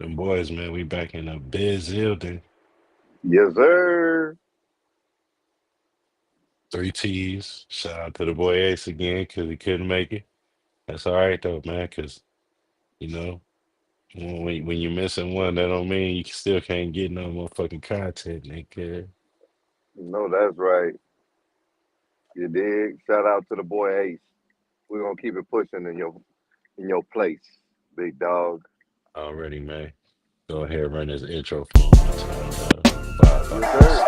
Them boys, man, we back in the biz building. Yes, sir. Three T's. Shout out to the boy Ace again because he couldn't make it. That's all right though, man. Because you know when you're missing one, that don't mean you still can't get no motherfucking content, nigga. No, that's right. You dig? Shout out to the boy Ace. We're gonna keep it pushing in your place, big dog. Already, man. Go ahead, run this intro for him and tell him to vibe Yes, about sir. this.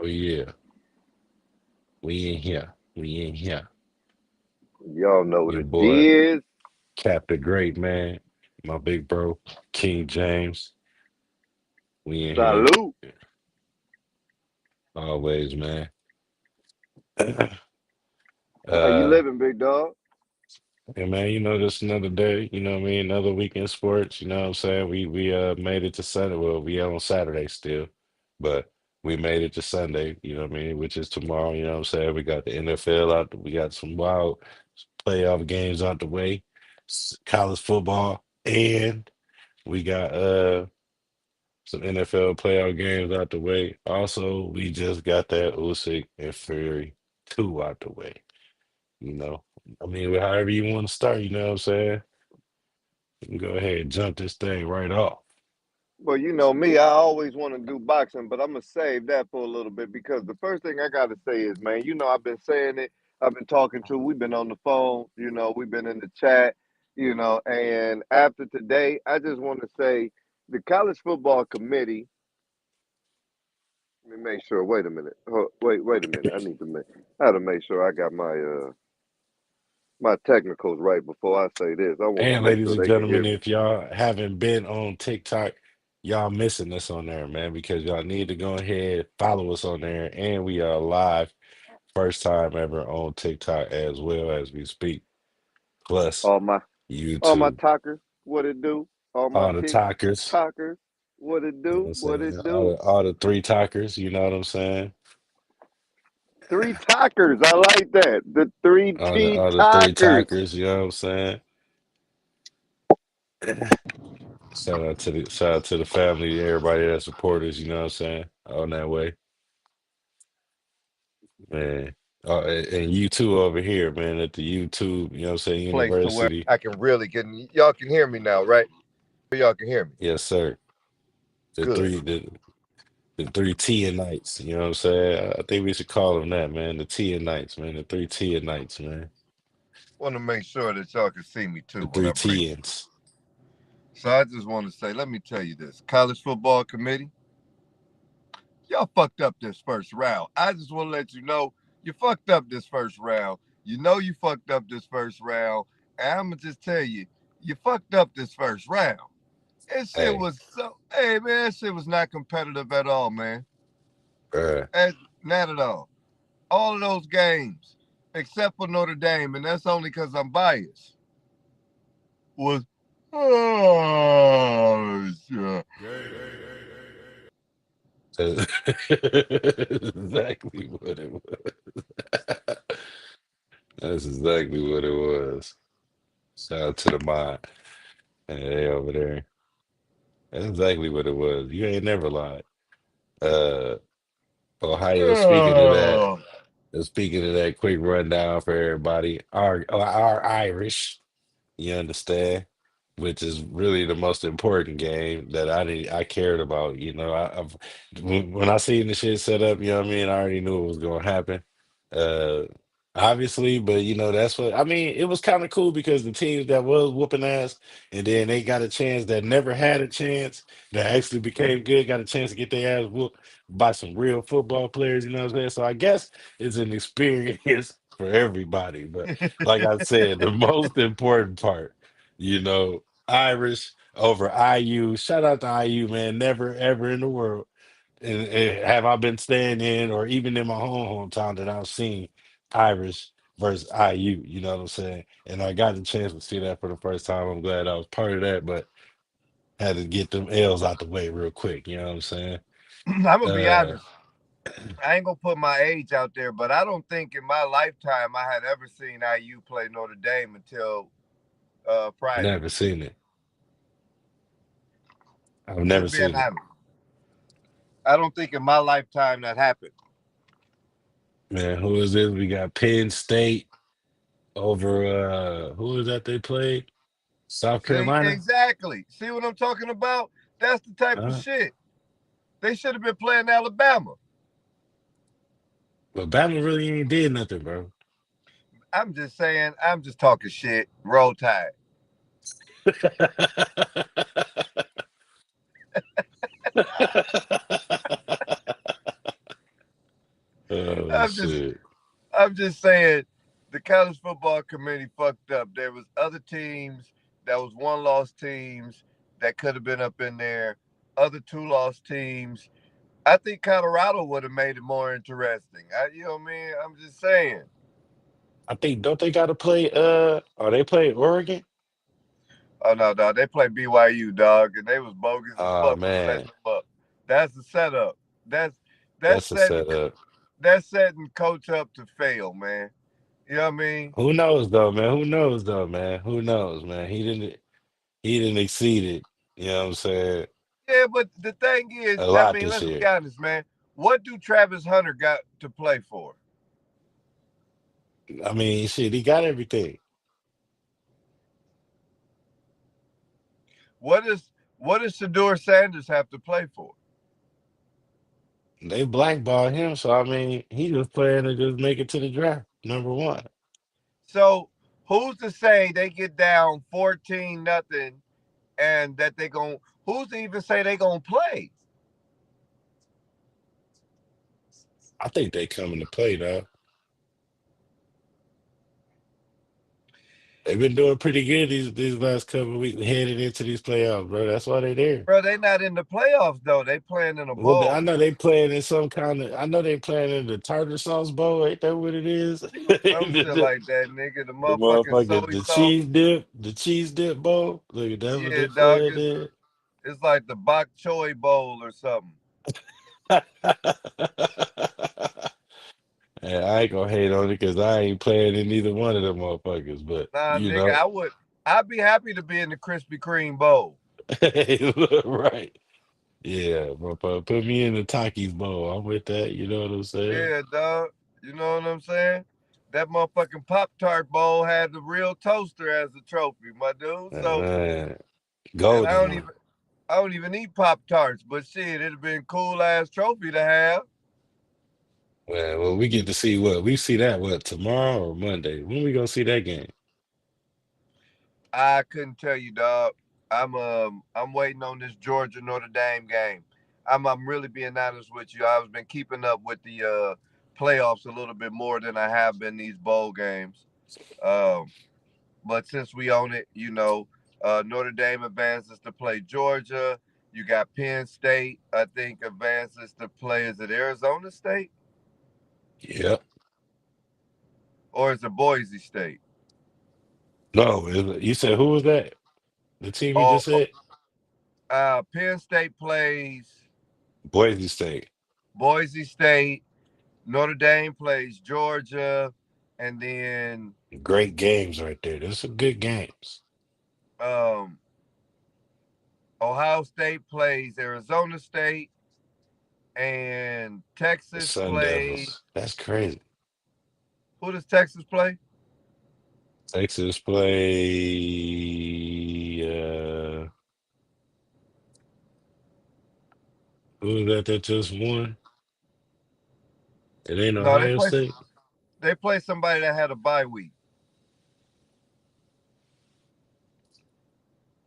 Oh yeah, we in here. We in here. Y'all know what Your it boy, is. Cap the Great Man, my big bro, King James. We in here Salute. always, man. How you uh, living, big dog? yeah, man, just another day, you know what I mean? Another week in sports, you know what I'm saying? We made it to Sunday. Well, we on Saturday still, but we made it to Sunday, you know what I mean, which is tomorrow, you know what I'm saying? We got the NFL out, we got some wild playoff games out the way, college football, and we got some NFL playoff games out the way. Also, we just got that Usyk and Fury 2 out the way. You know, I mean, however you want to start, you know what I'm saying? You can go ahead and jump this thing right off. Well, you know me, I always want to do boxing, but I'm gonna save that for a little bit because the first thing I gotta say is, man, I've been saying it, I've been talking to, we've been on the phone, we've been in the chat, and after today, I just want to say the college football committee. Let me make sure. Wait a minute. Wait a minute. I had to make sure I got my technicals right before I say this. I want to And make ladies sure and they can hear gentlemen, me. if y'all haven't been on TikTok, y'all missing us on there, man, because y'all need to go ahead, follow us on there, and we are live first time ever on TikTok as well as we speak, plus All my all my YouTube. talkers, what it do? All my All the tick talkers, talkers, what it you know what do? I'm What saying? it All do? all the three talkers, you know what I'm saying? Three talkers. I like that. The three T All the three talkers. talkers, you know what I'm saying? Shout out to the family, everybody that support us, you know what I'm saying? On that way. Man. And you too over here, man, at the YouTube, you know what I'm saying, Place to where University. I can really get. Y'all can hear me now, right? Y'all can hear me. Yes, sir. The Good. three the the three Tia nights, you know what I'm saying? I think we should call them that, man. The Tia nights, man. The three Tia nights, man. Want to make sure that y'all can see me too The when three I break. Tians. So I just want to say, let me tell you this: college football committee, y'all fucked up this first round. I just want to let you know you fucked up this first round. You know you fucked up this first round. And I'm gonna just tell you, you fucked up this first round. That shit Hey, was so. Hey man, that shit was not competitive at all, man. bruh. Not at all. All of those games, except for Notre Dame, and that's only because I'm biased. Was oh shit. That's exactly what it was. That's exactly what it was. Shout out to the mind. And they over there. That's exactly what it was. You ain't never lied. Uh, Ohio, Oh. speaking of that quick rundown for everybody, our Irish, you understand, which is really the most important game that I cared about. When I seen the shit set up, you know what I mean. I already knew it was gonna happen. Uh, Obviously, but that's what I mean. It was kind of cool because the teams that was whooping ass, and then they got a chance that never had a chance that actually became good, got a chance to get their ass whooped by some real football players. You know what I'm saying? So I guess it's an experience for everybody. But like I said, the most important part, Irish over IU. Shout out to IU, man. Never ever in the world. And have I been staying in or even in my hometown that I've seen Irish versus IU. You know what I'm saying? And I got the chance to see that for the first time. I'm glad I was part of that, but had to get them L's out the way real quick. You know what I'm saying? I'm gonna be Uh, honest. I ain't gonna put my age out there, but I don't think in my lifetime I had ever seen IU play Notre Dame until Friday. Never seen it. I've never Just being seen it. honest, I don't think in my lifetime that happened. Man, who is this? We got Penn State over who is that they played? South See, Carolina? exactly. See what I'm talking about? That's the type of Uh, shit they should have been playing Alabama. but Bama really ain't did nothing, bro. I'm just saying. I'm just talking shit. Roll Tide. Oh I'm just shit. I'm just saying the college football committee fucked up. There was other teams that was one loss teams that could have been up in there. Other two loss teams. I think Colorado would have made it more interesting. You know what I mean? I'm just saying. I think don't they gotta play oh they play Oregon? Oh no, dog. They play BYU, dog, and they was bogus as Oh fuck for setting man, them up. That's the setup. That's that's that's a setting setup. that's setting coach up to fail, man. You know what I mean? Who knows though, man? Who knows though, man? Who knows, man? He didn't exceed it, you know what I'm saying? Yeah, but the thing is, A I lot mean, this let's be year. honest, man. What do Travis Hunter got to play for? I mean, shit, he got everything. What is what does Shador Sanders have to play for? They blackballed him, so I mean, he just playing to just make it to the draft. Number one. So who's to say they get down 14-0 and that they gon' who's to even say they gonna play? I think they coming to play though. They've been doing pretty good these last couple of weeks heading into these playoffs, bro. That's why they there. Bro, they not in the playoffs though. They playing in a Well, I bowl. know they playing in some kind of. I know they playing in the tartar sauce bowl. Ain't that what it is? Some shit the, like that, nigga. The the motherfucking motherfucker, soy sauce. the cheese dip bowl. Look, that's what Yeah, they dog. playing in. It's like the bok choy bowl or something. And I ain't gonna hate on it because I ain't playing in neither one of them motherfuckers. But Nah, you nigga, know, I would. I'd be happy to be in the Krispy Kreme bowl. right? Yeah, motherfucker, put me in the Takis bowl. I'm with that. You know what I'm saying? Yeah, dog. You know what I'm saying? That motherfucking Pop Tart bowl had the real toaster as a trophy, my dude. So, Uh, and golden one. I don't even eat Pop Tarts, but shit, it'd have been cool ass trophy to have. Well, we get to see what we see that what tomorrow or Monday. When we gonna see that game? I couldn't tell you, dog. I'm waiting on this Georgia Notre Dame game. I'm really being honest with you. I've been keeping up with the playoffs a little bit more than I have been these bowl games. Um, but since we own it, Notre Dame advances to play Georgia. You got Penn State, I think, advances to play. Is it Arizona State Yep. or is it Boise State? No, you said who was that? The team you Oh, just said? Penn State plays Boise State. Boise State. Notre Dame plays Georgia, and then Great games right there. There's some good games. um, Ohio State plays Arizona State, and The Texas Sun plays. Devils. That's crazy. Who does Texas play? Texas play who was that just won? It ain't No, they Ohio play. State. They play somebody that had a bye week.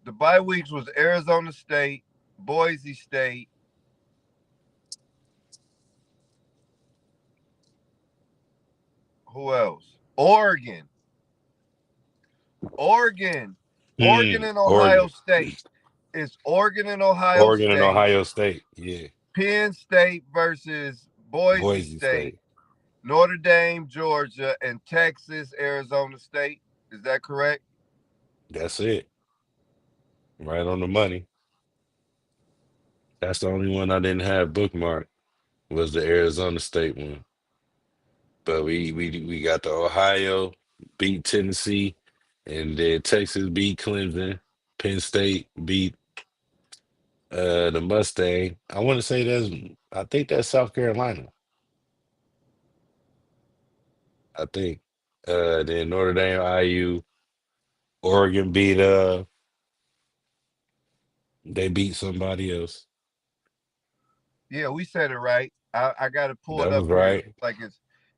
The bye weeks was Arizona State, Boise State. Who else? Oregon, Oregon, Oregon, and Ohio Oregon. State. It's Oregon and Ohio Oregon and State. Ohio State. Yeah. Penn State versus Boise Boise State. State. Notre Dame, Georgia, and Texas, Arizona State. Is that correct? That's it. Right on the money. That's the only one I didn't have bookmarked was the Arizona State one. But we got the Ohio beat Tennessee, and then Texas beat Clemson. Penn State beat the Mustang. I want to say I think that's South Carolina. I think. Then Notre Dame, IU, Oregon beat they beat somebody else. Yeah, we said it right. I got it pulled That was up here. It right. looks like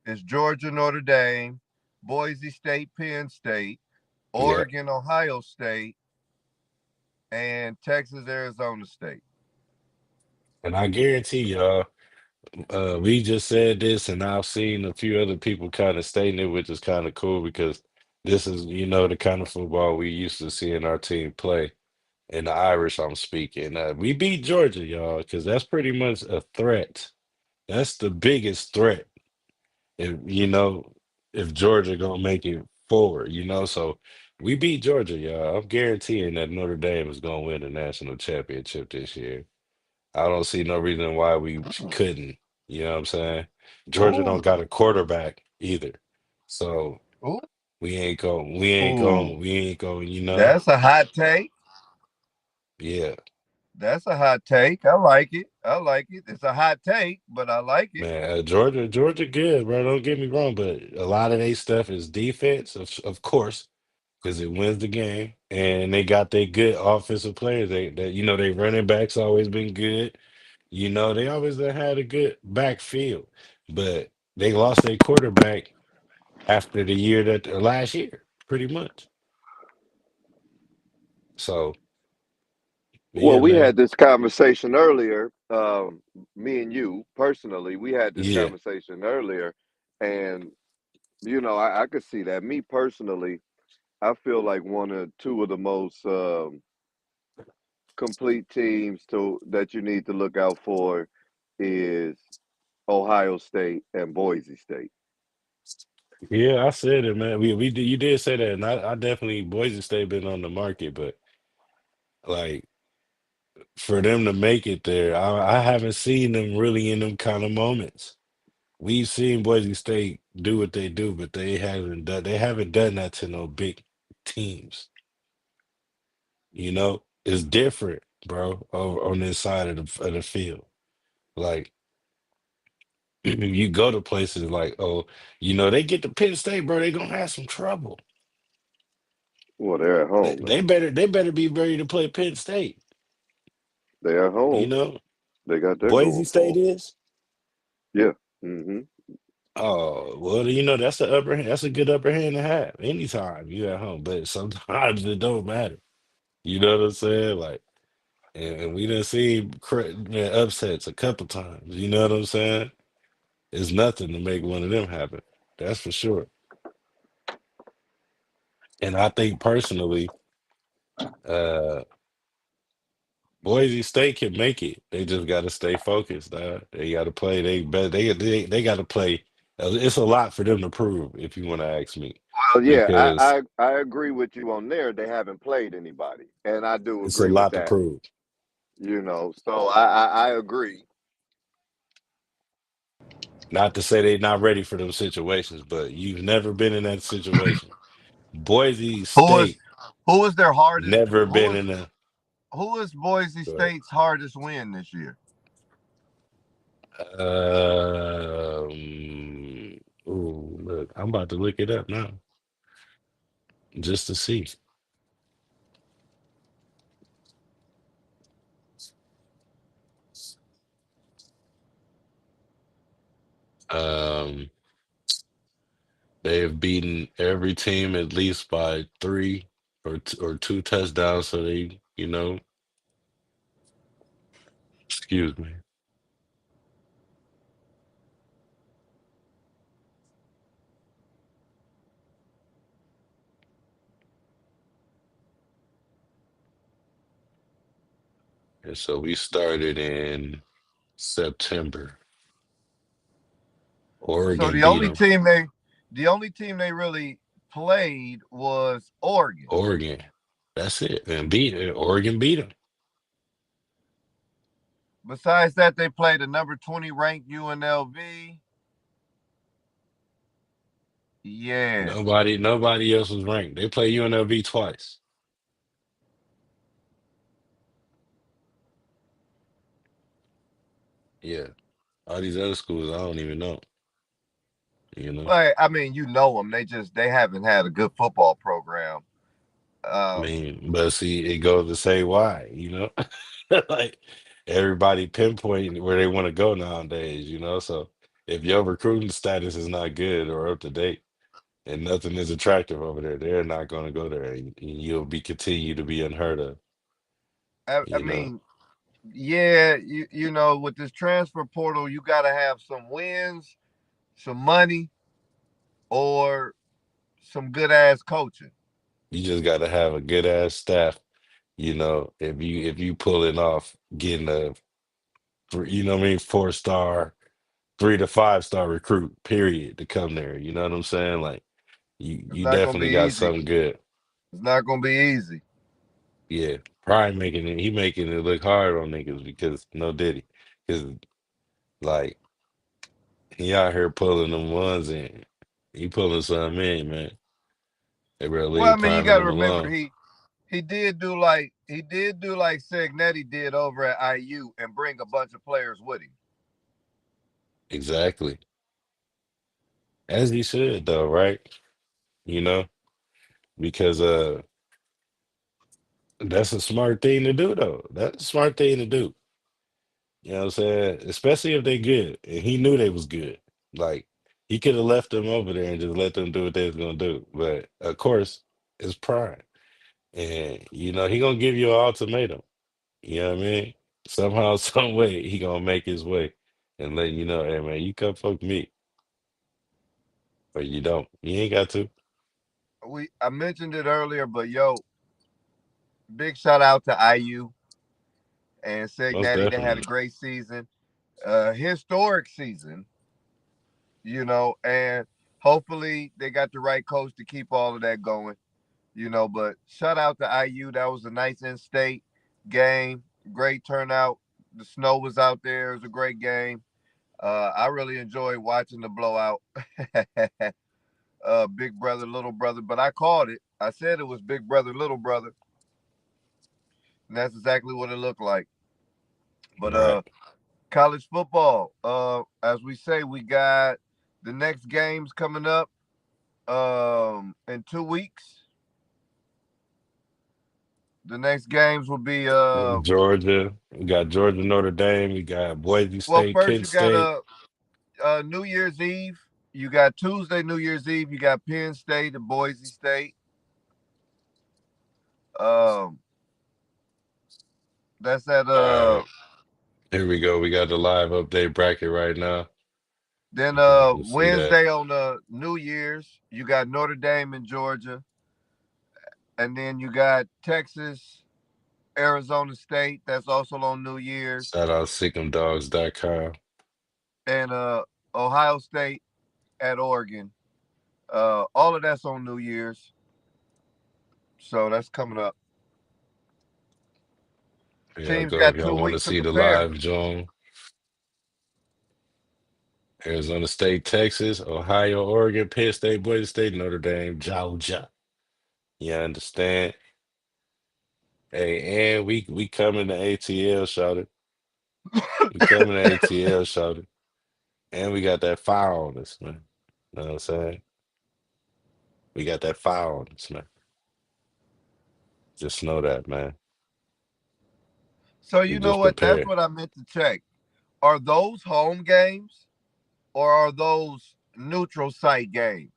it's Georgia, Notre Dame, Boise State, Penn State, Yeah. Oregon, Ohio State, and Texas, Arizona State. And I guarantee y'all, we just said this, and I've seen a few other people kind of stating it, which is kind of cool because this is, the kind of football we used to seeing our team play. And the Irish, I'm speaking. We beat Georgia, y'all, because that's pretty much a threat. That's the biggest threat. If Georgia gonna make it forward, so we beat Georgia, y'all. I'm guaranteeing that Notre Dame is gonna win the national championship this year. I don't see no reason why we couldn't. You know what I'm saying? Georgia Ooh, don't got a quarterback either. So ooh, we ain't going, that's a hot take. yeah, That's a hot take. I like it. I like it. It's a hot take, but I like it. man. Georgia good, bro. Don't get me wrong, but a lot of their stuff is defense, of course, because it wins the game. And they got their good offensive players. They running backs always been good. They always done had a good backfield. But they lost their quarterback after the year that last year, pretty much. So Well, yeah, we man. had this conversation earlier. Me and you personally, we had this Yeah. conversation earlier, and I could see that. Me personally, I feel like one or two of the most complete teams to that you need to look out for is Ohio State and Boise State. Yeah, I said it, man. You did say that, and I definitely Boise State been on the market, but like for them to make it there, I haven't seen them really in them kind of moments. We've seen Boise State do what they do, but they haven't done that to no big teams. It's different, bro, on this side of the field. Like you go to places like, oh, they get to Penn State, bro, they gonna have some trouble. Well, they're at They, home they though. better they better be ready to play Penn State. They're at You home. know, They got that Boise going State for is. them. Yeah. Hmm. Oh well, that's the upper hand. That's a good upper hand to have anytime you at home. But sometimes it don't matter. You know what I'm saying? Like, and we done seen man, upsets a couple times. You know what I'm saying? It's nothing to make one of them happen. That's for sure. And I think personally, uh, Boise State can make it. They just got to stay focused. They got to play. They got to play. It's a lot for them to prove, if you want to ask me, Well, yeah, because I agree with you on there. They haven't played anybody, and I do it's a agree with lot to that. prove. So I agree. Not to say they're not ready for those situations, but you've never been in that situation. Boise Who is State who is their hardest? never been in a. Who is Boise State's hardest win this year? Look, I'm about to look it up now just to see. Um, they have beaten every team at least by three or two touchdowns. So excuse me. And so we started in September. So Oregon beat them. the only team they really played was Oregon. Oregon. That's it. And beat it. Oregon beat them. Besides that, they played a number 20 ranked UNLV. Yeah, Nobody else was ranked. They play UNLV twice. Yeah. All these other schools, I don't even know. You know, but I mean, you know them. They haven't had a good football program. I Um, mean, but see, it goes to say why. You know, like everybody pinpointing where they want to go nowadays. You know, so if your recruiting status is not good or up to date, and nothing is attractive over there, they're not going to go there, and you'll be continue to be unheard of. I You know, mean, yeah, you know, with this transfer portal, you got to have some wins, some money, or some good ass coaching. you just got to have a good ass staff. You know, if you pulling off getting a, you know what I mean, 4 star, 3 to 5 star recruit, period, to come there. You know what I'm saying? Like It's you not gonna be definitely got easy. something good. It's not gonna be easy. Yeah, probably he making it look hard on niggas because no Diddy, because like he out here pulling them ones in, he pulling some in, man. They better Well, I leave mean, you prime got to them remember alone. he did do like Segnetti did over at IU and bring a bunch of players with him. Exactly, as he should though, right? You know, because that's a smart thing to do though. That's a smart thing to do. You know what I'm saying? Especially if they good. And he knew they was good. Like he could have left them over there and just let them do what they was gonna do. But of course, it's prime. And you know, he gonna give you an ultimatum. You know what I mean? Somehow, some way, he gonna make his way and let you know, hey man, you come fuck me. Or you don't. You ain't got to. I mentioned it earlier, but yo, big shout out to IU and Most Segnetti. They had a definitely. great season, historic season, you know, and hopefully they got the right coach to keep all of that going, you know. But shout out to IU. That was a nice in-state game, great turnout. The snow was out there. It was a great game. I really enjoyed watching the blowout. Big brother, little brother, but I called it. I said it was big brother, little brother, and that's exactly what it looked like. But Right. college football, as we say, we got the next games coming up in 2 weeks. The next games will be Georgia. We got Georgia, Notre Dame. We got Boise well, State, first Penn you got State. New Year's Eve. You got Tuesday, New Year's Eve. You got Penn State and Boise State. Um, that's at All right. Here we go. We got the live update bracket right now. then You can see that. Wednesday on New Year's, you got Notre Dame in Georgia, and then you got Texas, Arizona State. That's also on New Year's, Shout out Sick'emDogs.com. and Ohio State at Oregon. All of that's on New Year's, so that's coming up. Y'all Teams go if got y'all two want to weeks to see the prepare. live join. Arizona State, Texas, Ohio, Oregon, Penn State, Boise State, Notre Dame, Georgia. You understand? Hey, and we coming to ATL, shout it. We coming to ATL, shout it. And we got that fire on us, man. You know what I'm saying? We got that fire on us, man. Just know that, man. So We you know just what? That's prepared. what I meant to check. Are those home games or are those neutral site games?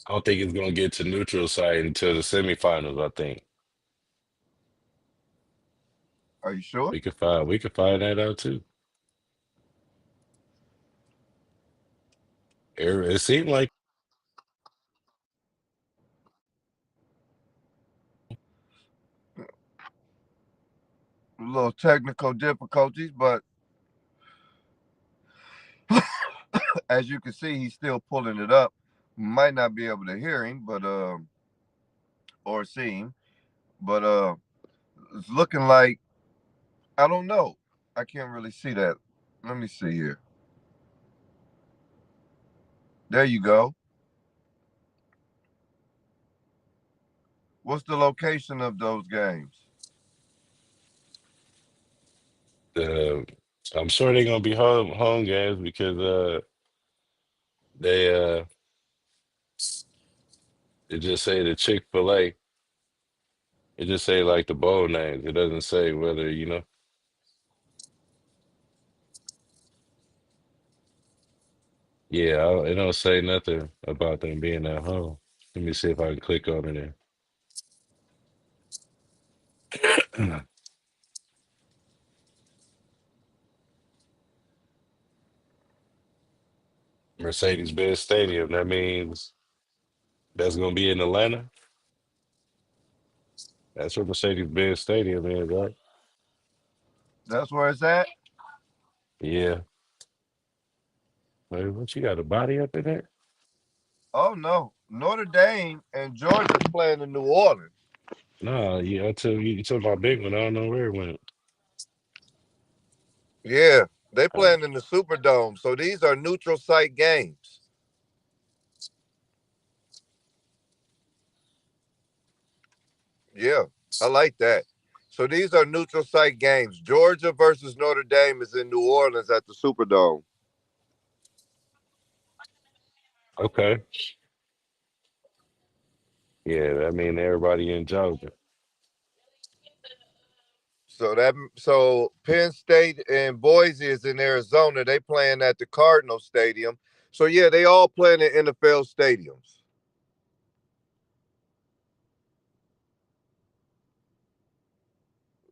I don't think it's gonna get to neutral site until the semifinals, I think. Are you sure? We could find that out too. It seemed like A little technical difficulties, but As you can see, he's still pulling it up. Might not be able to hear him, but or see him, but it's looking like I don't know. I can't really see that. Let me see here. There you go. What's the location of those games? Uh, I'm sure they're gonna be home games because they it just say the Chick-fil-A. It just say like the bowl names. It doesn't say whether, yeah, it don't say nothing about them being at home. Let me see if I can click on it there. Mercedes-Benz Stadium. That means that's gonna be in Atlanta. That's where Mercedes-Benz Stadium is, right? That's where it's at. Yeah. Wait, what you got a body up in there? Oh no, Notre Dame and Georgia's playing in New Orleans. No, yeah, I tell you, you took my big one. I don't know where it went. Yeah, they Uh, playing in the Superdome. So these are neutral site games. Yeah, I like that. So these are neutral site games. Georgia versus Notre Dame is in New Orleans at the Superdome. okay. Yeah, I mean everybody in Georgia. So Penn State and Boise is in Arizona. They playing at the Cardinal Stadium. So yeah, they all playing in NFL stadiums.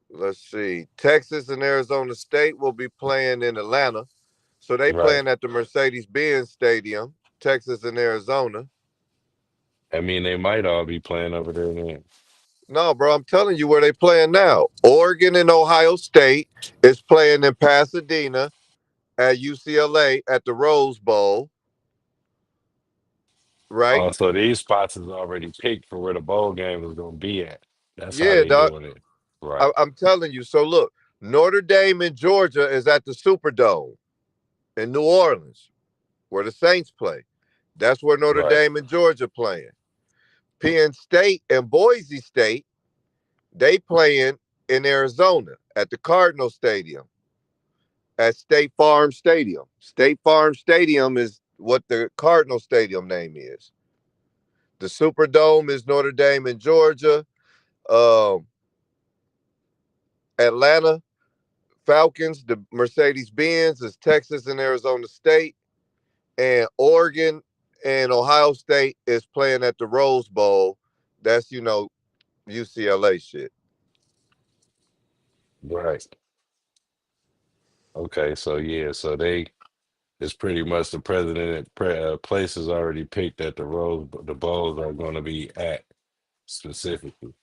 Let's see. Texas and Arizona State will be playing in Atlanta. So they Right. playing at the Mercedes-Benz Stadium, Texas and Arizona. I mean they might all be playing over there then. No, bro, I'm telling you where they playing now. Oregon and Ohio State is playing in Pasadena at UCLA at the Rose Bowl, right? Oh, so these spots is already picked for where the bowl game is gonna be at. That's how Yeah, they dog. doing it. Right. I'm telling you. So look, Notre Dame in Georgia is at the Superdome in New Orleans, where the Saints play. That's where Notre Right. Dame and Georgia playing. Penn State and Boise State, they playing in Arizona at the Cardinal Stadium at State Farm Stadium. State Farm Stadium is what the Cardinal Stadium name is. The Superdome is Notre Dame in Georgia. Um, Atlanta Falcons, the Mercedes Benz is Texas and Arizona State. And Oregon and Ohio State is playing at the Rose Bowl. That's, UCLA shit. Right. Okay. So yeah. So they it's pretty much the president places already picked that the bowls are going to be at specifically.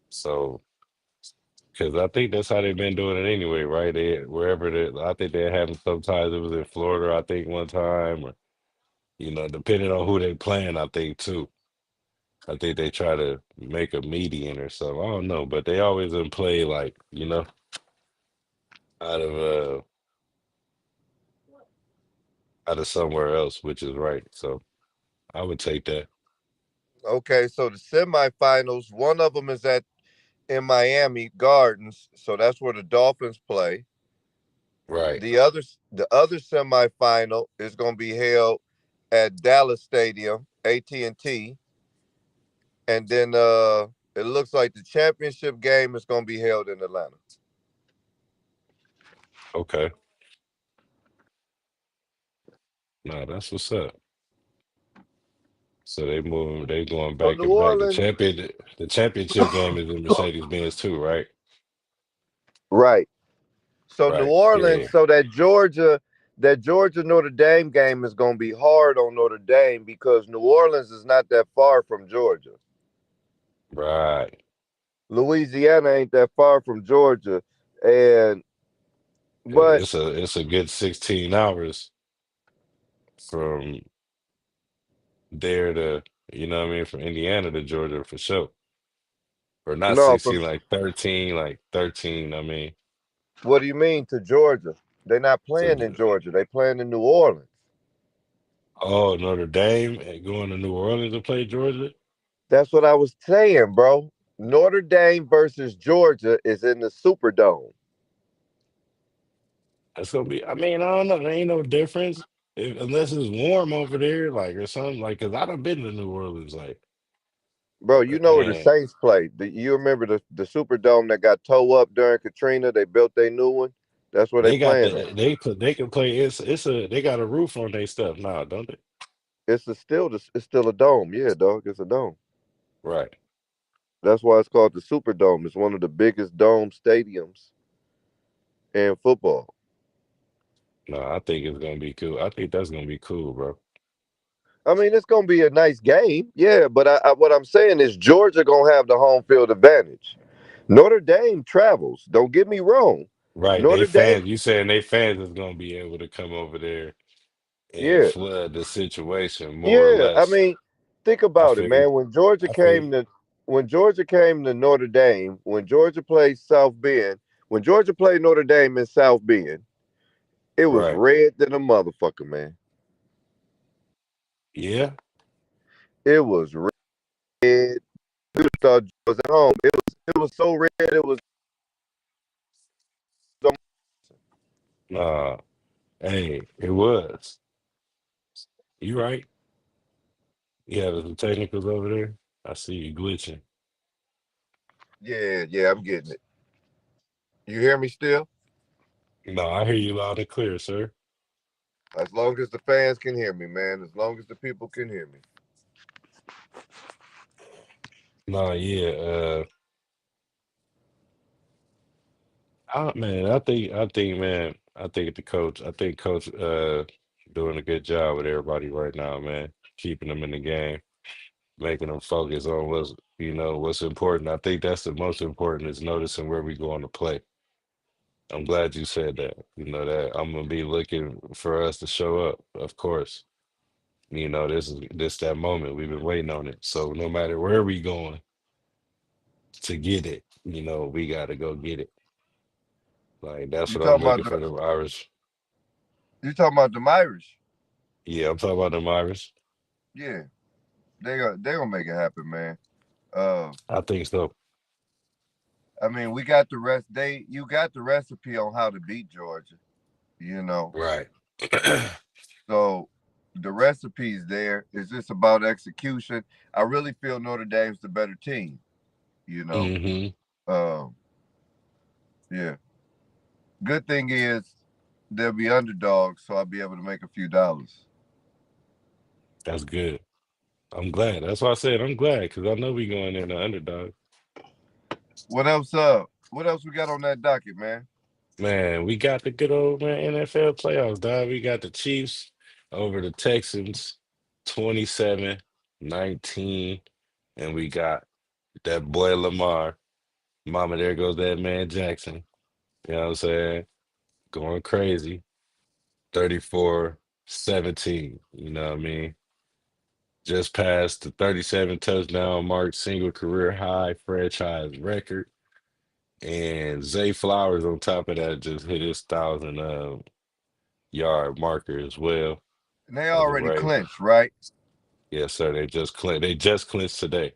So because I think that's how they've been doing it anyway, right? Wherever I think they having sometimes it was in Florida, I think one time, or depending on who they playing, I think too. I think they try to make a median or something. I don't know, but they always in play like, out of uh out of somewhere else, which is right. So I would take that. Okay, so the semifinals, one of them is at in Miami Gardens, so that's where the Dolphins play. Right. The other semifinal is going to be held at Dallas Stadium, AT&T, and then it looks like the championship game is going to be held in Atlanta. Okay. No, that's what's up. So they going So back New and back. Orleans, The championship game is in Mercedes Benz too, right? right? So New Right. Yeah. Orleans, so that Georgia Notre Dame game is going to be hard on Notre Dame because New Orleans is not that far from Georgia. Right. Louisiana ain't that far from Georgia, and but It's a good 16 hours. from there to, you know what I mean, from Indiana to Georgia for sure. Or not No, but 16, like 13, I mean. what do you mean to Georgia? They're not So, playing in Georgia. They playing in New Orleans. oh, Notre Dame and going to New Orleans to play Georgia? That's what I was saying, bro. Notre Dame versus Georgia is in the Superdome. That's gonna be, I mean, I don't know. There ain't no difference. Unless it's warm over there, like, or something, like, because I done been to New Orleans, like, Bro, you know where the and Saints play. You remember the Superdome that got towed up during Katrina? They built a new one. That's where they they got playing at. they can play. They got a roof on their stuff now, don't they? It's still a dome. Yeah, dog. It's a dome. Right. That's why it's called the Superdome. It's one of the biggest dome stadiums in football. No, I think it's gonna be cool. I think that's gonna be cool, bro. I mean, it's gonna be a nice game, yeah. But what I'm saying is Georgia gonna have the home field advantage. Notre Dame travels. Don't get me wrong. Right. They Notre Dame, fans, you saying they fans is gonna be able to come over there and yeah, flood the situation more or yeah. I less. mean, think I about it, figured. man. I figured. When Georgia came to Notre Dame, when Georgia played South Bend, when Georgia played Notre Dame in South Bend, it was Right. red than a motherfucker, man. Yeah. It was red. We thought it was at home. It was so red. It was Uh, hey, it was. You right. You having some technicals over there? I see you glitching. yeah, yeah. I'm getting it. You hear me still? No, I hear you loud and clear, sir. As long as the fans can hear me, man. As long as the people can hear me. No, yeah. Man, man, I think coach, doing a good job with everybody right now, man. Keeping them in the game, making them focus on what's important. I think that's the most important is noticing where we going to play. I'm glad you said that. You know that I'm gonna be looking for us to show up, of course. This that moment. We've been waiting on it. So no matter where we going to get it, we gotta go get it. Like that's You what I'm talking looking about for the the Irish. you talking about the Irish? Yeah, I'm talking about them Irish. Yeah, they gonna make it happen, man. Uh, I think so. I mean, we got the rest. You got the recipe on how to beat Georgia. You know, Right. so the recipe's there. It's just about execution. I really feel Notre Dame's the better team. You know, Hmm. um, yeah. Good thing is they'll be underdogs, so I'll be able to make a few dollars. That's good. I'm glad. That's why I said I'm glad because I know we going in the underdog. What else? What else we got on that docket, man? Man, we got the good old man NFL playoffs, dog. We got the Chiefs over the Texans 27-19, and we got that boy Lamar. Mama, there goes that man Jackson. You know what I'm saying? Going crazy. 34-17. You know what I mean? Just passed the 37 touchdown mark, single career high franchise record. And Zay Flowers on top of that just hit his 1,000 yard marker as well And they for the already Ravens. clinched, right? Yes, sir. They just clinched today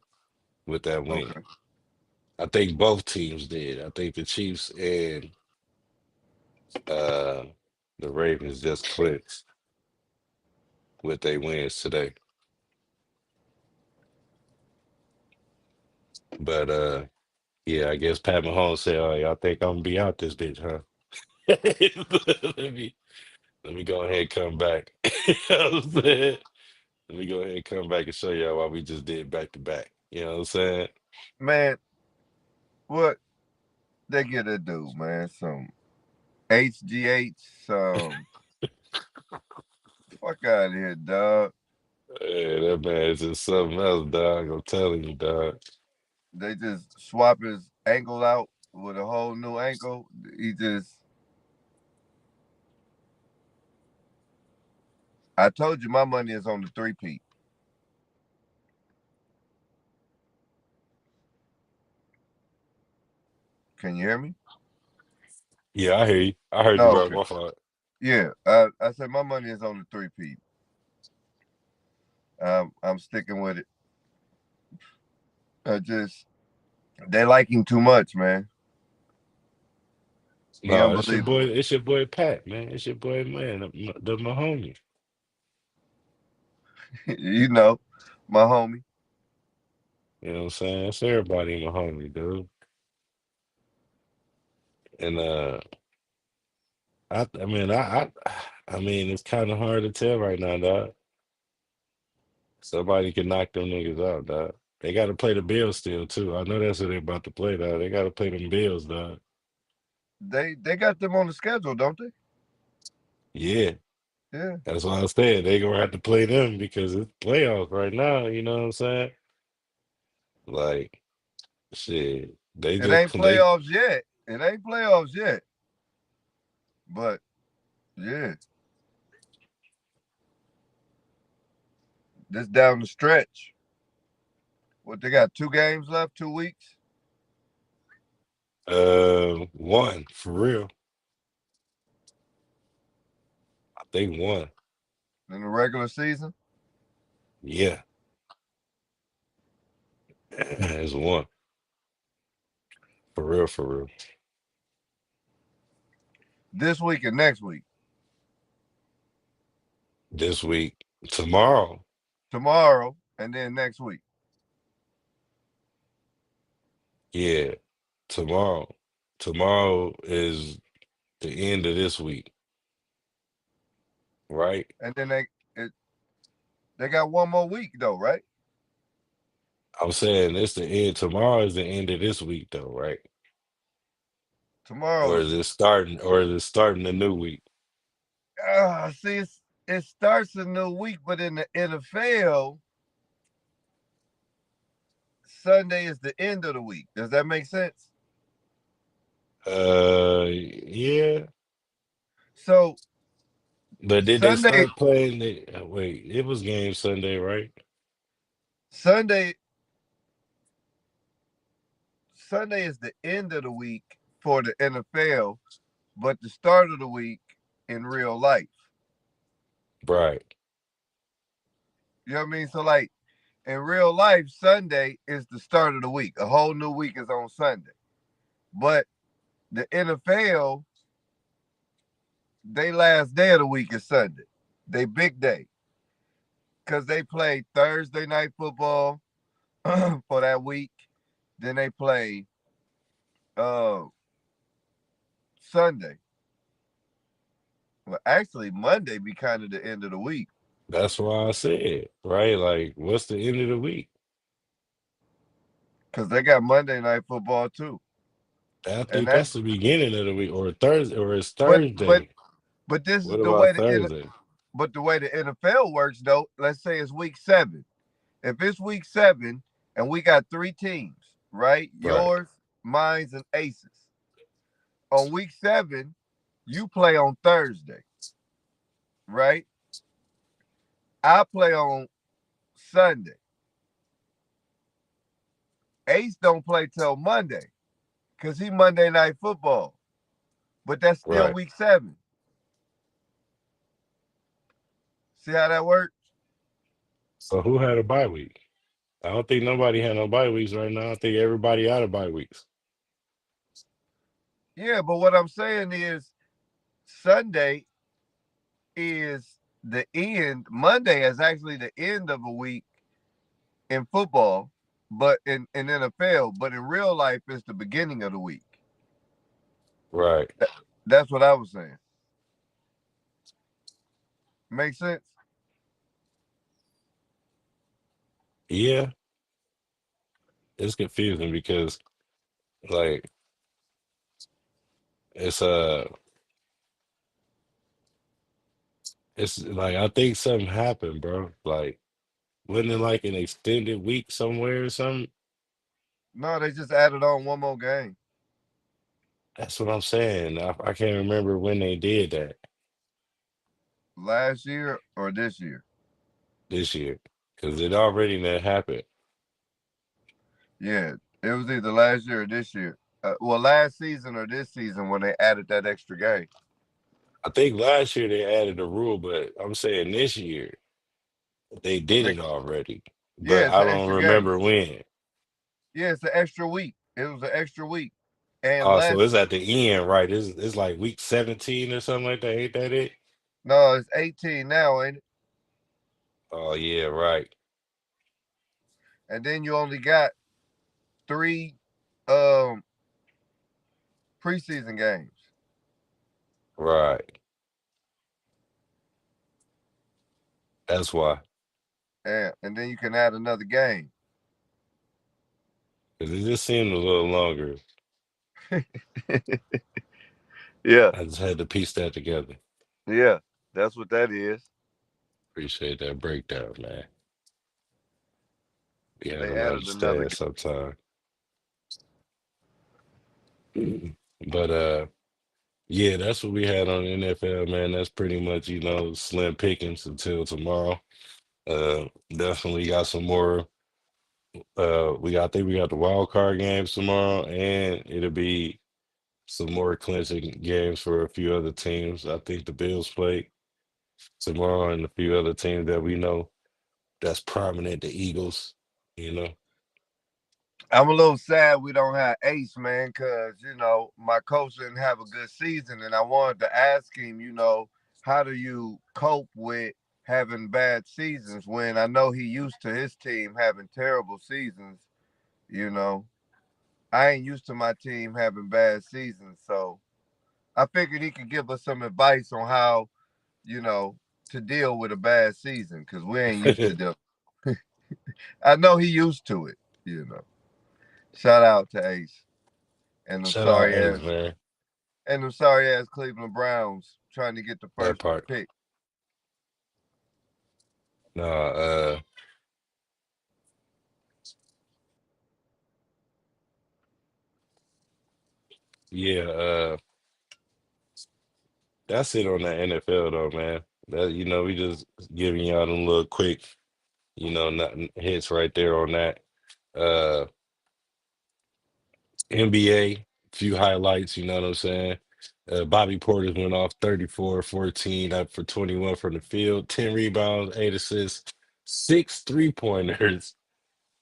with that win. Okay. I think both teams did. I think the Chiefs and uh the Ravens just clinched with their wins today. But yeah, I guess Pat Mahomes said, "Oh, y'all think I'm gonna be out this bitch, huh?" let me let me go ahead and come back. You know what I'm saying? Let me go ahead and come back and show y'all why we just did back to back. You know what I'm saying? Man, what they get to do, man? Some HGH, some fuck out of here, dog. Hey, that man is just something else, dog. I'm telling you, dog. They just swap his ankle out with a whole new ankle. He just I told you my money is on the three-peat. Can you hear me? Yeah, I hear you. I heard you, Oh, bro. okay. My fault. Yeah, I said my money is on the three-peat. I'm sticking with it. I just they like him too much, man. He No, it's your boy. unbelievable. It's your boy Pat, man. It's your boy, man. The my homie. You know, my homie. You know what I'm saying? It's everybody my homie, dude. And I mean, I mean, it's kind of hard to tell right now, dog. Somebody can knock them niggas out, dog. They got to play the Bills still too. I know that's what they're about to play, dog. They got to play them Bills, dog. They got them on the schedule, don't they? Yeah, Yeah. that's what I said. They gonna have to play them because it's playoffs right now. You know what I'm saying? Like shit, they It just ain't they playoffs yet. It ain't playoffs yet. But yeah, this down the stretch. What they got? 2 games left, 2 weeks won for real. I think one. in the regular season. Yeah, it's one for real, for real. This week and next week. This week, tomorrow, Tomorrow and then next week. yeah, tomorrow. Tomorrow is the end of this week, right? And then it, they got one more week though, right? I'm saying it's the end. Tomorrow is the end of this week, though, right? Tomorrow Or is is it starting? Or is it starting a new week? see it starts a new week, but in the NFL, Sunday is the end of the week. Does that make sense? Yeah. So But did they Sunday start playing? Wait, it was game Sunday, right? Sunday Sunday is the end of the week for the NFL, but the start of the week in real life. Right, You know what I mean? So like in real life, Sunday is the start of the week. A whole new week is on Sunday. But the NFL, they last day of the week is Sunday. They big day. Because they play Thursday night football for that week. Then they play uh Sunday. Well, actually, Monday be kind of the end of the week. that's why I said, right? Like, what's the end of the week? Because they got Monday night football too. I And think that that's the beginning of the week, or Thursday, or it's but but Thursday. but this is What the way about the Thursday? but the way the NFL works though, let's say it's week 7. If it's week 7 and we got 3 teams, right? Right, Yours, mine's, and Aces. On week 7, you play on Thursday, right? I play on Sunday. Ace don't play till Monday because he Monday night football. But that's still right. week 7. See how that works? So who had a bye week? I don't think nobody had no bye weeks right now. I think everybody out of bye weeks. Yeah, but what I'm saying is Sunday is the end. Monday is actually the end of a week in football, but in NFL, but in real life, it's the beginning of the week. Right. That's what I was saying. Make sense? Yeah, it's confusing because like it's it's like I think something happened, bro. Like wasn't it like an extended week somewhere or something? No, they just added on one more game. That's what I'm saying. I can't remember when they did that. last year or this year? this year because it already done happened. Yeah, it was either last year or this year. Well, last season or this season when they added that extra game. I think last year they added a rule, but I'm saying this year they did They, it already. yeah, But it's I an don't extra game. remember when. Yeah, it's an extra week. It was an extra week, and Oh, so less. it's at the end, right? It's like week 17 or something like that. Ain't that it? No, it's 18 now, ain't it? Oh yeah, right, And then you only got three um preseason games. right. That's why. And then you can add another game. Because it just seemed a little longer. Yeah, I just had to piece that together. yeah, that's what that is. Appreciate that breakdown, man. Yeah, I They don't added another understand game. sometimes. But yeah, that's what we had on the NFL, man. That's pretty much, slim pickings until tomorrow. Definitely got some more. I think we got the wild card games tomorrow, and it'll be some more clinching games for a few other teams. I think the Bills play tomorrow, and a few other teams that we know that's prominent. The Eagles, you know. I'm a little sad we don't have Ace, man, because, my coach didn't have a good season. And I wanted to ask him, how do you cope with having bad seasons when I know he used to his team having terrible seasons, you know? I ain't used to my team having bad seasons. So I figured he could give us some advice on how, you know, to deal with a bad season because we ain't used to deal. I know he used to it, you know. Shout out to Ace and them Shout out sorry Ace, ass man. Cleveland Browns trying to get the That first part. pick. No, yeah, that's it on the NFL though, man. That we just giving y'all them little quick, nothing hits right there on that. Uh NBA, few highlights, you know what I'm saying? Bobby Portis went off 34-14 up for 21 from the field, 10 rebounds, 8 assists, 6 3-pointers,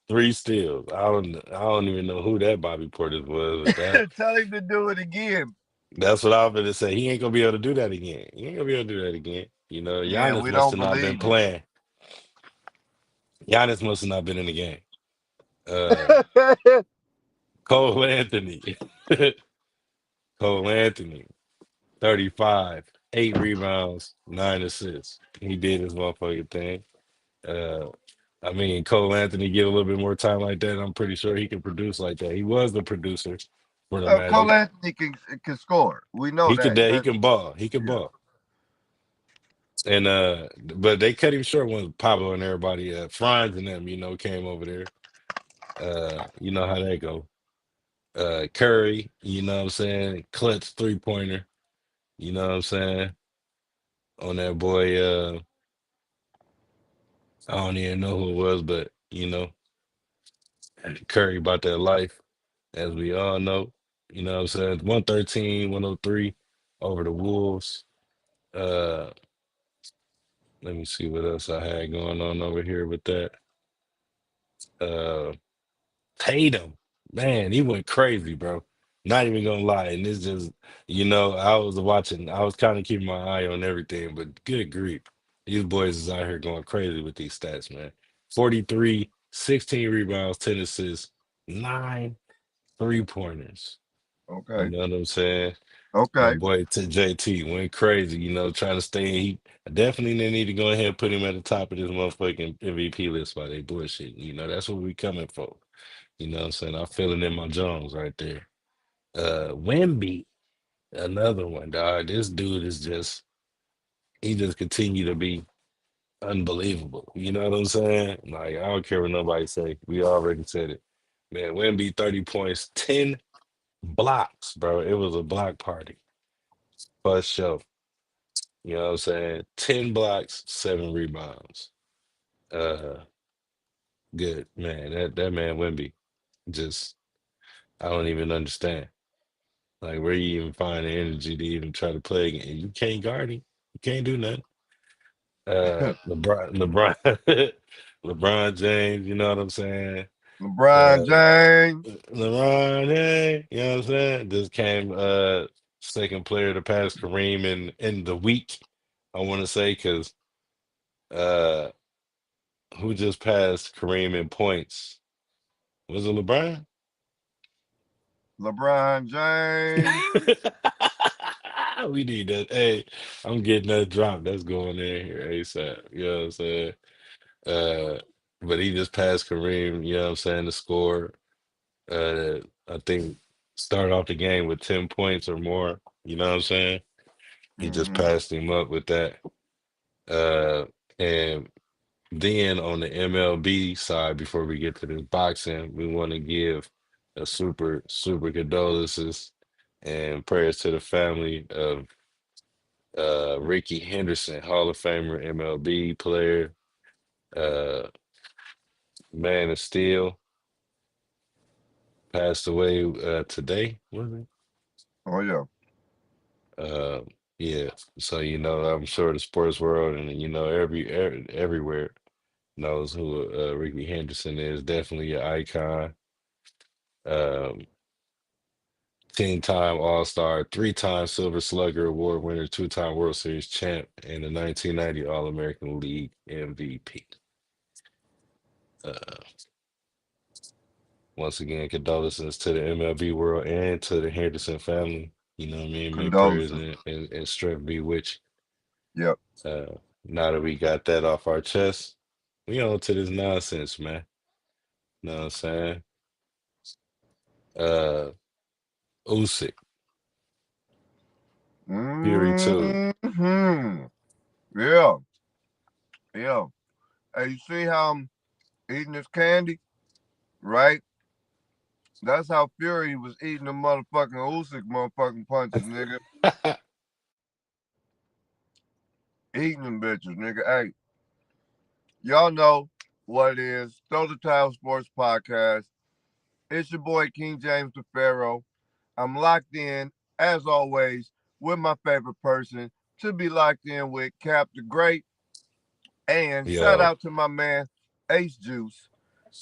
3 steals. I don't even know who that Bobby Portis was, but Tell him to do it again. that's what I'm gonna say. He ain't gonna be able to do that again. He ain't gonna be able to do that again. Yeah, Giannis we must don't have not been believe you. playing. Giannis must have not been in the game. Uh, Cole Anthony. Cole Anthony, 35, 8 rebounds, 9 assists. He did his motherfucking thing. Uh, I mean, Cole Anthony get a little bit more time like that. I'm pretty sure he can produce like that. He was the producer for the Cole Magic. Anthony can score. We know He could that. he can ball. He can Yeah. ball. And but they cut him short when Pablo and everybody, Franz and them, came over there. You know how that go. Curry, you know what I'm saying? Clutch 3-pointer, you know what I'm saying? On that boy, I don't even know who it was, but Curry about that life, as we all know. You know what I'm saying? 113, 103 over the Wolves. Uh Let me see what else I had going on over here with that. Uh Tatum, man, he went crazy, bro. Not even gonna lie. And it's just, I was kind of keeping my eye on everything, but good grief. These boys is out here going crazy with these stats, man. 43, 16 rebounds, 10 assists, 9 3-pointers. You Okay. know what I'm saying? My Okay. boy JT went crazy, trying to stay. He definitely didn't need to go ahead and put him at the top of this motherfucking MVP list while they bullshit. That's what we coming for. You know what I'm saying? I feel it in my Jones right there. Wimby, another one, dog. This dude is he just continue to be unbelievable. You know what I'm saying? Like, I don't care what nobody say. We already said it. Man, Wimby, 30 points, 10 blocks, bro. It was a block party. First show. You know what I'm saying? 10 blocks, 7 rebounds. Uh, good man. That man Wimby, just I don't even understand. Like where you even find the energy to even try to play again. You can't guard him. You can't do nothing. LeBron, LeBron James. You know what I'm saying? LeBron Uh, James. LeBron James. You know what I'm saying? Just came second player to pass Kareem in the week. I want to say because uh, who just passed Kareem in points? Was it LeBron? LeBron James. We need that. Hey, I'm getting that drop. That's going in here ASAP. You know what I'm saying? Uh, but he just passed Kareem, you know what I'm saying, to score. I think started off the game with 10 points or more. You know what I'm saying? He just Hmm. passed him up with that. Uh, and then on the MLB side, before we get to this boxing, we want to give a super condolences and prayers to the family of Ricky Henderson, Hall of Famer, MLB player, uh, man of steel, passed away today, was it? Oh yeah. Uh, yeah. So I'm sure the sports world and everywhere knows who Ricky Henderson is. Definitely an icon. Um, 10-time All-Star, 3-time Silver Slugger Award winner, 2-time World Series champ, and the 1990 All-American League MVP. Uh, Once again, condolences to the MLB world and to the Henderson family. You know what I mean? May prayers Condolences. and strength be with Yep. you. Now that we got that off our chest, we on to this nonsense, man. Know what I'm saying? Uh, Usyk, Fury 2. Hmm. Yeah. Yeah. Hey, you see how I'm eating this candy? Right? That's how Fury was eating the motherfucking Usyk motherfucking punches, nigga. Eating them bitches, nigga. Hey, y'all know what it is. Throw the Tile Sports Podcast. It's your boy King James the Pharaoh. I'm locked in, as always, with my favorite person to be locked in with, Cap the Great. And shout Yo, out to my man Ace Juice.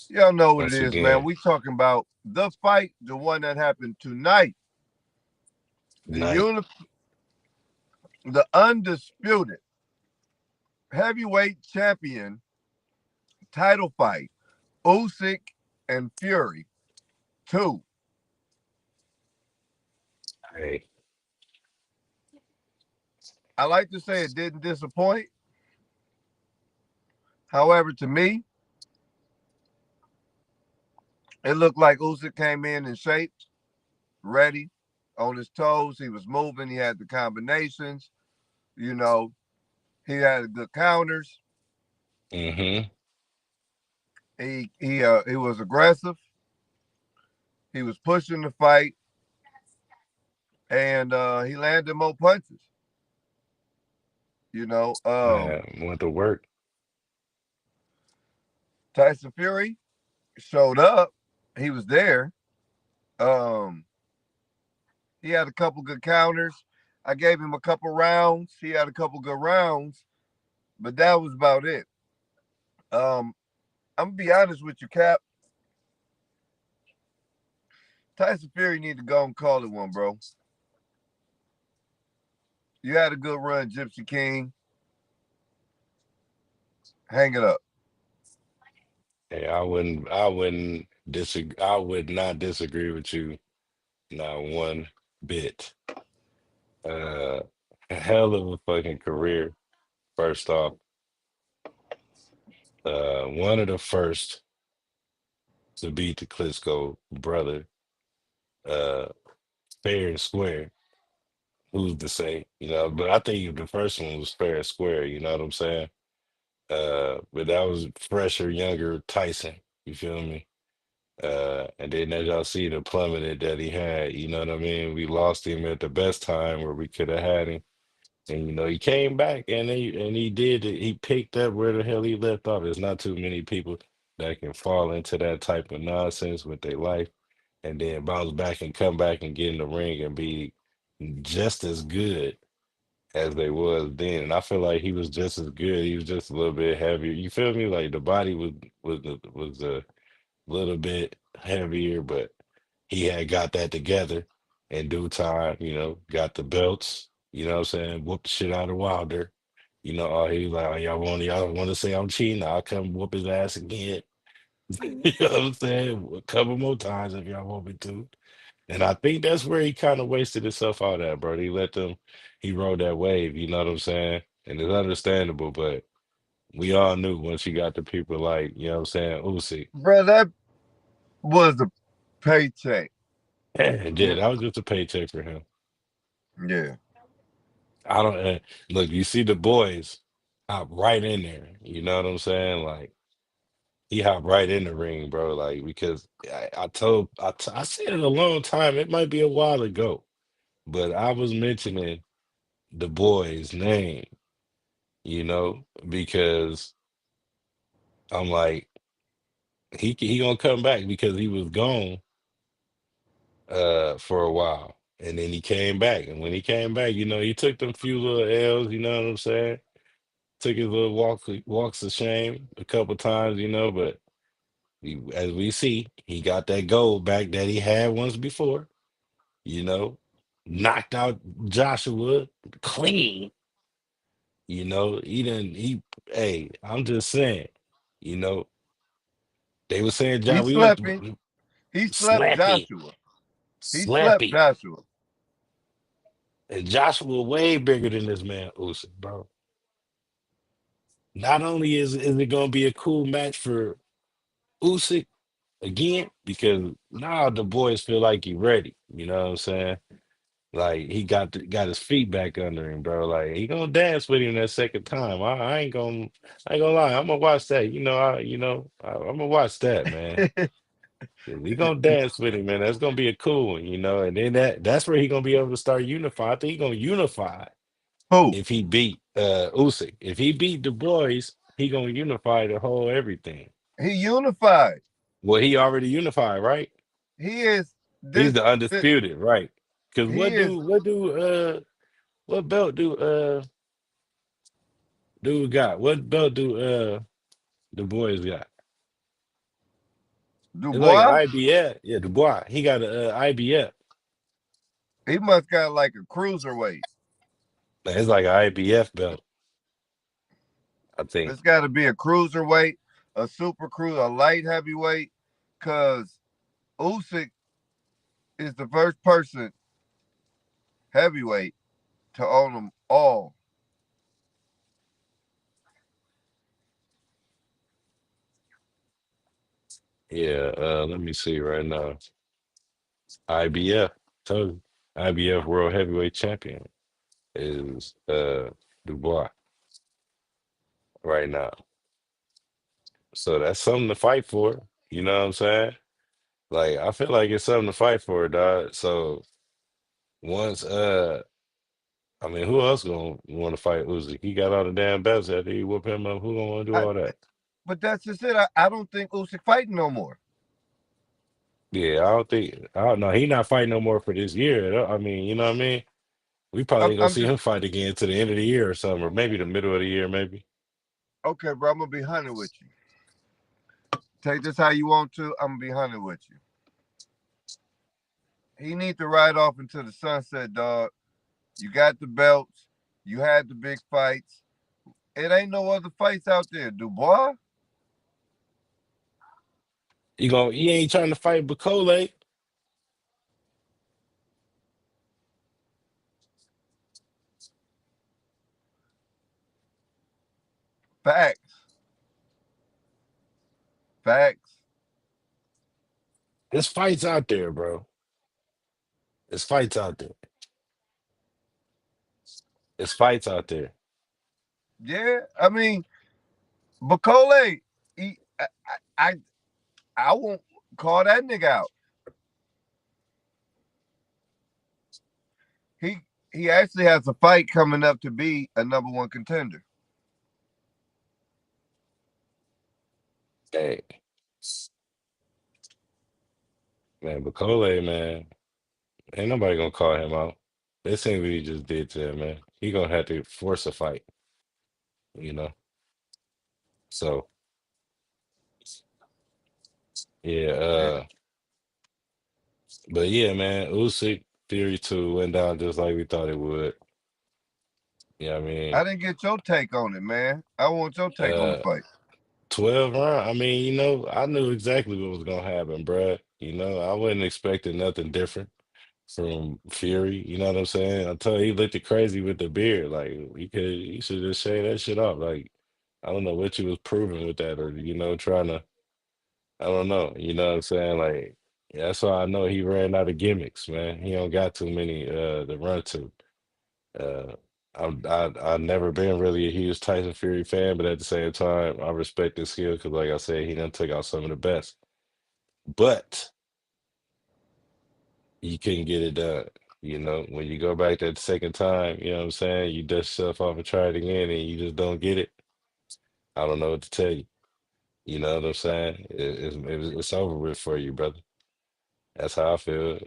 Y'all know what it once is, man. again, We talking about the fight, the one that happened tonight. The night. uni- the undisputed heavyweight champion title fight, Usyk and Fury 2. Hey, I like to say it didn't disappoint. However, to me, it looked like Usyk came in shape, ready, on his toes. He was moving. He had the combinations. You know, he had good counters. mm-hmm. He was aggressive. He was pushing the fight, and he landed more punches. You know, Went to work. Tyson Fury showed up. He was there. Um, he had a couple good counters. I gave him a couple rounds. He had a couple good rounds, but that was about it. Um, I'm gonna be honest with you, Cap. Tyson Fury need to go and call it one, bro. You had a good run, Gypsy King. Hang it up. Hey, I wouldn't disagree. I would not disagree with you, not one bit. Uh, a hell of a fucking career. First off, one of the first to beat the Klitschko brother, uh, fair and square. Who's to say, But I think the first one was fair and square. You know what I'm saying? But that was fresher, younger Tyson. You feel me? And then as y'all see the plummeted that he had, you know what I mean? We lost him at the best time where we could have had him. And he came back and he did it. He picked up where the hell he left off. There's not too many people that can fall into that type of nonsense with their life and then bounce back and come back and get in the ring and be just as good as they was then. And I feel like he was just as good. He was just a little bit heavier. You feel me? Like the body was a little bit heavier, but he had got that together in due time, got the belts, what I'm saying, whooped the shit out of Wilder. He was like, oh, y'all want to say I'm cheating? I'll come whoop his ass again. You know what I'm saying? A couple more times if y'all want me to. And I think that's where he kind of wasted himself out at, bro. He rode that wave, you know what I'm saying? And it's understandable, but we all knew once you got the people like, you know what I'm saying, Usyk. Bro, that was a paycheck. Yeah, that was just a paycheck for him. Yeah. I don't look. You see the boys hop right in there. You know what I'm saying? Like he hopped right in the ring, bro. Like because I said it a long time. It might be a while ago, but I was mentioning the boy's name. Because I'm like he gonna come back because he was gone for a while, and then he came back, and when he came back, he took them few little L's. You know what I'm saying? Took his little walks of shame a couple times, but as we see, he got that gold back that he had once before, you know, knocked out Joshua clean, hey, I'm just saying, you know, they were saying, He Josh, we went slept to him. He slept Slappy, Joshua. He slept Slappy. Joshua. And Joshua way bigger than this man, Usyk, bro. Not only is it gonna be a cool match for Usyk, again because now the boys feel like he ready. You know what I'm saying? Like he got his feet back under him, bro. Like he gonna dance with him that second time. I ain't gonna lie. I'm gonna watch that. I'm gonna watch that, man. He gonna dance with him, man. That's gonna be a cool one, And then that's where he gonna be able to start unify. I think he gonna unify Who? if he beat Usyk. If he beat the boys, he gonna unify the whole everything. He unified. Well, he already unified, right? He is He's the this undisputed, right? Because he is what belt do dude got? What belt do the boys got? It's like an Dubois. IBF. Yeah, Dubois. He got a IBF. He must got like a cruiserweight. It's like an IBF belt, I think. It's got to be a cruiserweight, a super cruiser, a light heavyweight, because Usyk is the first person heavyweight to own them all. Yeah, let me see right now. IBF. Told you. IBF World Heavyweight Champion is Dubois right now. So that's something to fight for. You know what I'm saying? Like I feel like it's something to fight for, dog. So once I mean, who else gonna want to fight Uzi? He got all the damn belts after he whoop him up. Who gonna want to do I, all that? but that's just it. I don't think Usyk fighting no more. Yeah, I don't know. He not fighting no more for this year. I mean, you know what I mean? We probably I'm, ain't gonna I'm see just him fight again to the end of the year or something, or maybe the middle of the year, maybe. okay, bro. I'm gonna be hunting with you. Take this how you want to. I'm gonna be hunting with you. He need to ride off into the sunset, dog. You got the belts. You had the big fights. It ain't no other fights out there. Dubois, He ain't trying to fight Bacole. facts, facts. There's fights out there, bro. There's fights out there. There's fights out there. Yeah, I mean, Bacole, he, I, I won't call that nigga out. He he actually has a fight coming up to be a number one contender. Hey, man, but Cole, man, ain't nobody gonna call him out. They seen what he just did to him, man. He gonna have to force a fight, you know. So yeah, Yeah. but yeah, man, Usyk Theory 2 went down just like we thought it would. Yeah, I I mean, didn't get your take on it, man. I want your take on the uh fight. 12 round. I mean, I knew exactly what was gonna happen, bruh. I wasn't expecting nothing different from Fury. You know what I'm saying? I told you he looked crazy with the beard. Like you should just shave that shit off. Like I don't know what you was proving with that, or trying to. I don't know. You know what I'm saying? Like yeah, that's why I know he ran out of gimmicks, man. He don't got too many to run to. Uh, I've never been really a huge Tyson Fury fan, but at the same time, I respect his skill because, like I said, he done took out some of the best. But you couldn't get it done. When you go back that second time, you know what I'm saying? You dust yourself off and try it again, and you just don't get it. I don't know what to tell you. You know what I'm saying? It's over with for you, brother. That's how I feel.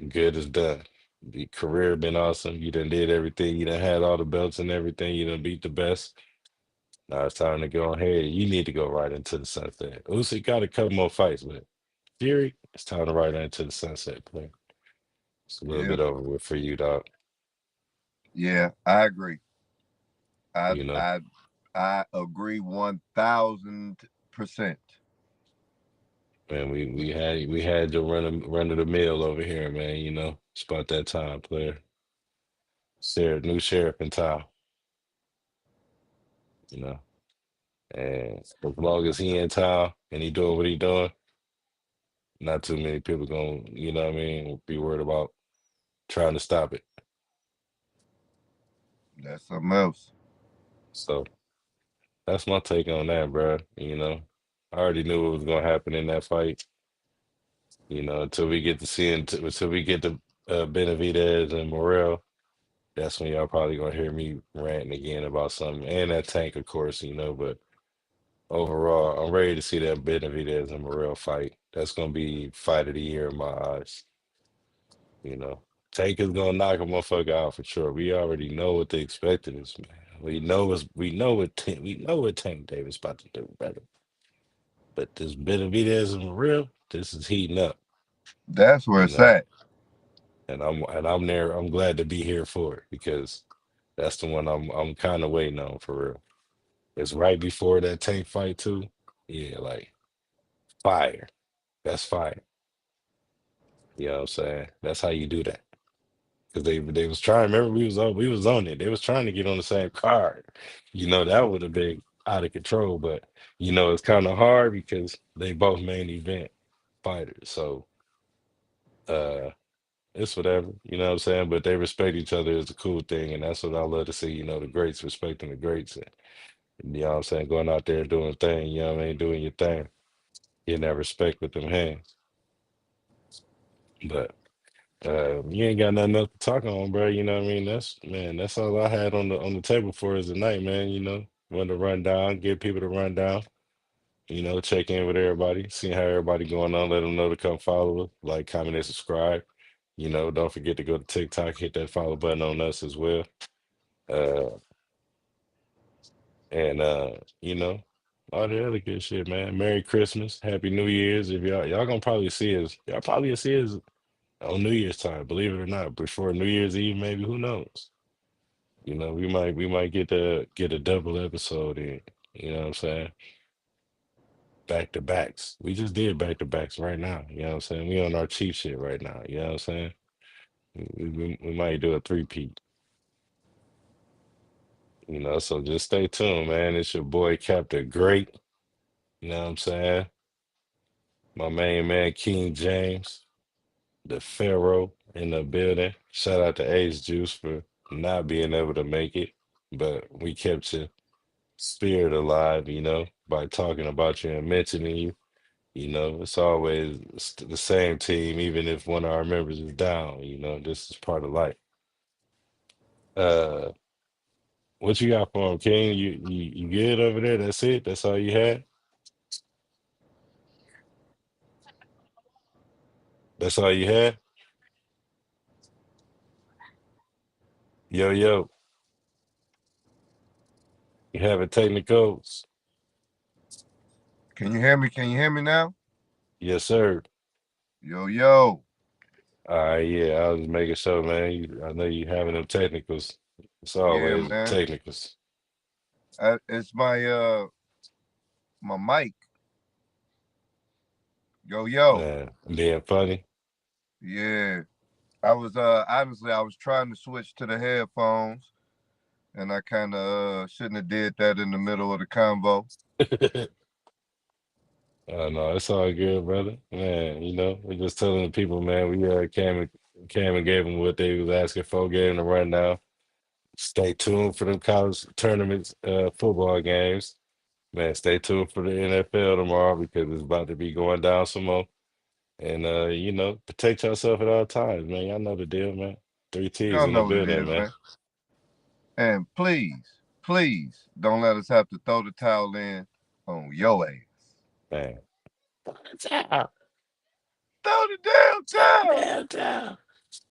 Good is done. The career been awesome. You done did everything. You done had all the belts and everything. You done beat the best. Now it's time to go ahead. You need to go right into the sunset. Usyk got a couple more fights, but Fury, it's time to ride into the sunset, player. It's a little Yeah, bit over with for you, dog. yeah, I agree. I You know, I I agree 1,000%. man, we had your run of the mill over here, man. It's about that time, player. New sheriff in town. You know, and as long as he in town and he doing what he doing, not too many people gonna, what I mean, be worried about trying to stop it. That's something else. So that's my take on that, bro. I already knew what was gonna happen in that fight. Until we get to see until we get to Benavidez and Morrell, that's when y'all probably gonna hear me ranting again about something. And that tank, of course, but overall, I'm ready to see that Benavidez and Morrell fight. That's gonna be fight of the year in my eyes. You know, Tank is gonna knock a motherfucker out for sure. We already know what they expected us, man. We know what Tank Davis about to do, brother. But this Benavidez and Morrell, this is heating up. That's where You it's know. at. And I'm there. I'm glad to be here for it because that's the one I'm kind of waiting on for real. It's right before that tank fight too. Yeah, like fire. That's fire. You know what I'm saying? That's how you do that. Because they was trying. Remember, we was on it. They was trying to get on the same card. That would have been out of control. But it's kind of hard because they both main event fighters. So uh it's whatever, you know what I'm saying? But they respect each other is a cool thing, and that's what I love to see, the greats respecting the greats. And, you know what I'm saying? Going out there and doing a thing, you know what I mean? Doing your thing. Getting that respect with them hands. But you ain't got nothing else to talk on, bro. You know what I mean? That's all I had on the table for us tonight, man. Want to run down, get people to run down, check in with everybody, see how everybody going on, let them know to come follow us, like, comment, and subscribe. Don't forget to go to TikTok, hit that follow button on us as well. Uh, and you know, all the other good shit, man. Merry Christmas, Happy New Year's. If y'all gonna probably see us, y'all probably see us on New Year's time, believe it or not, before New Year's Eve, maybe. Who knows? We might get a double episode in. You know what I'm saying? Back to backs. We just did back to backs right now. You know what I'm saying? We on our cheap shit right now. You know what I'm saying? We might do a three-peat. So just stay tuned, man. It's your boy Captain Great. You know what I'm saying? My main man, King James, the Pharaoh in the building. Shout out to Ace Juice for not being able to make it, but we kept your spirit alive, by talking about you and mentioning you. It's always the same team, even if one of our members is down. This is part of life. Uh, what you got for him, King? You good over there? That's it. That's all you had. That's all you had. Yo yo, you having technicals? Can you hear me? Can you hear me now? Yes, sir. Yo, yo. Yeah, I was making sure, man. I know you having them technicals. It's Yeah, always man. technicals. It's my mic. Yo, yo. Man, being funny. Yeah. I was honestly I was trying to switch to the headphones and I kinda shouldn't have did that in the middle of the convo. Oh no, it's all good, brother. Man, we're just telling the people, man, we came and gave them what they was asking for, gave them the rundown. Stay tuned for them college tournaments, football games. Man, stay tuned for the NFL tomorrow because it's about to be going down some more. And protect yourself at all times, man. Y'all know the deal, man. Three T's Y'all in the know what it building, is, man. man. And please, please don't let us have to throw the towel in on your ass. Man. Down, Throw the damn towel. down, down.